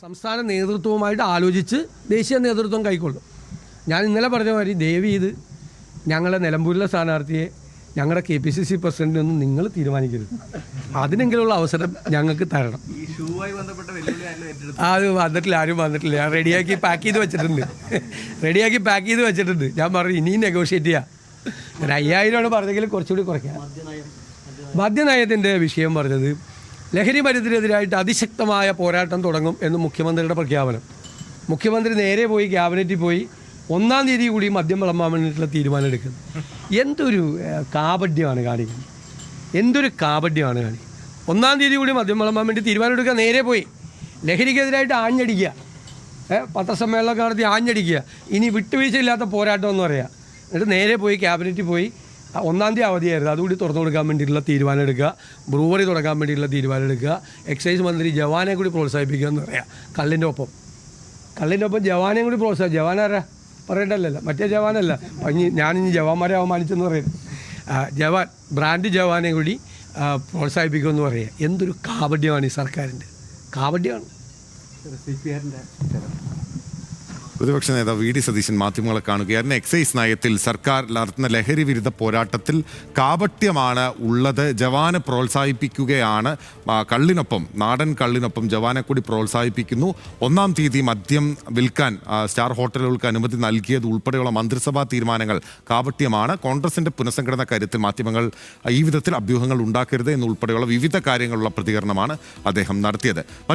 സംസ്ഥാന നേതൃത്വവുമായിട്ട് ആലോചിച്ച് ദേശീയ നേതൃത്വം കൈക്കൊള്ളും. ഞാൻ ഇന്നലെ പറഞ്ഞ മാതിരി ദയവ് ചെയ്ത് ഞങ്ങളെ നിലമ്പൂരിലെ സ്ഥാനാർത്ഥിയെ ഞങ്ങളുടെ KPCC പ്രസിഡന്റിനൊന്നും നിങ്ങൾ തീരുമാനിക്കരുത്. അതിനെങ്കിലുള്ള അവസരം ഞങ്ങൾക്ക് തരണം. അത് വന്നിട്ടില്ല, ആരും വന്നിട്ടില്ല. ഞാൻ റെഡിയാക്കി പാക്ക് ചെയ്ത് വെച്ചിട്ടുണ്ട്. ഞാൻ പറഞ്ഞു ഇനിയും നെഗോഷിയേറ്റ് ചെയ്യാം. 5000 പറഞ്ഞെങ്കിൽ കുറച്ചുകൂടി കുറയ്ക്കാം. മദ്യനയത്തിൻ്റെ വിഷയം പറഞ്ഞത് ലഹരി മരുന്നിനെതിരായിട്ട് അതിശക്തമായ പോരാട്ടം തുടങ്ങും എന്ന് മുഖ്യമന്ത്രിയുടെ പ്രഖ്യാപനം. മുഖ്യമന്ത്രി നേരെ പോയി ക്യാബിനറ്റിൽ പോയി 1-ാം തീയതി കൂടി മദ്യം വിളമ്പാൻ വേണ്ടിയിട്ടുള്ള തീരുമാനം എടുക്കുന്നത്. എന്തൊരു കാപഢ്യമാണ് കാണിക്കുന്നത്. 1-ാം തീയതി കൂടി മദ്യം വിളമ്പാൻ വേണ്ടി തീരുമാനം എടുക്കുക, നേരെ പോയി ലഹരിക്കെതിരായിട്ട് ആഞ്ഞടിക്കുക, പത്രസമ്മേളനമൊക്കെ നടത്തി ആഞ്ഞടിക്കുക, ഇനി വിട്ടുവീഴ്ചയില്ലാത്ത പോരാട്ടം എന്ന് പറയുക. എന്നിട്ട് നേരെ പോയി ക്യാബിനറ്റിൽ പോയി 1-ാം തീയതി അവധിയായിരുന്നു, അതുകൂടി തുറന്നു കൊടുക്കാൻ വേണ്ടിയിട്ടുള്ള തീരുമാനം എടുക്കുക, ബ്രൂവറി തുടങ്ങാൻ വേണ്ടിയിട്ടുള്ള തീരുമാനം എടുക്കുക, എക്സൈസ് മന്ത്രി ജവാനെ കൂടി പ്രോത്സാഹിപ്പിക്കുക എന്ന് പറയാം. കള്ളിൻ്റെ ഒപ്പം ജവാനെയും കൂടി ജവാനാരാ പറയേണ്ടല്ലോ, മറ്റേ ജവാനല്ല. ഞാനിനി ജവാന്മാരെ അവമാനിച്ചെന്ന് പറയുന്നത്. ജവാൻ ബ്രാൻഡ് ജവാനെ കൂടി പ്രോത്സാഹിപ്പിക്കുമെന്ന് പറയുക. എന്തൊരു കാപഢ്യമാണ് ഈ സർക്കാരിൻ്റെ, കാപഢ്യമാണ്. പ്രതിപക്ഷ നേതാവ് VD സതീശൻ മാധ്യമങ്ങളെ കാണുകയായിരുന്നു. എക്സൈസ് നയത്തിൽ സർക്കാർ നടത്തുന്ന ലഹരി വിരുദ്ധ പോരാട്ടത്തിൽ കാപട്യമാണ് ഉള്ളത്. ജവാനെ പ്രോത്സാഹിപ്പിക്കുകയാണ്. കള്ളിനൊപ്പം, നാടൻ കള്ളിനൊപ്പം ജവാനെ കൂടി പ്രോത്സാഹിപ്പിക്കുന്നു. 1-ാം തീയതി മദ്യം വിൽക്കാൻ സ്റ്റാർ ഹോട്ടലുകൾക്ക് അനുമതി നൽകിയത് ഉൾപ്പെടെയുള്ള മന്ത്രിസഭാ തീരുമാനങ്ങൾ കാപട്യമാണ്. കോൺഗ്രസിന്റെ പുനഃസംഘടന കാര്യത്തിൽ മാധ്യമങ്ങൾ ഈ വിധത്തിൽ അഭ്യൂഹങ്ങൾ ഉണ്ടാക്കരുത് എന്നുൾപ്പെടെയുള്ള വിവിധ കാര്യങ്ങളുള്ള പ്രതികരണമാണ് അദ്ദേഹം നടത്തിയത്.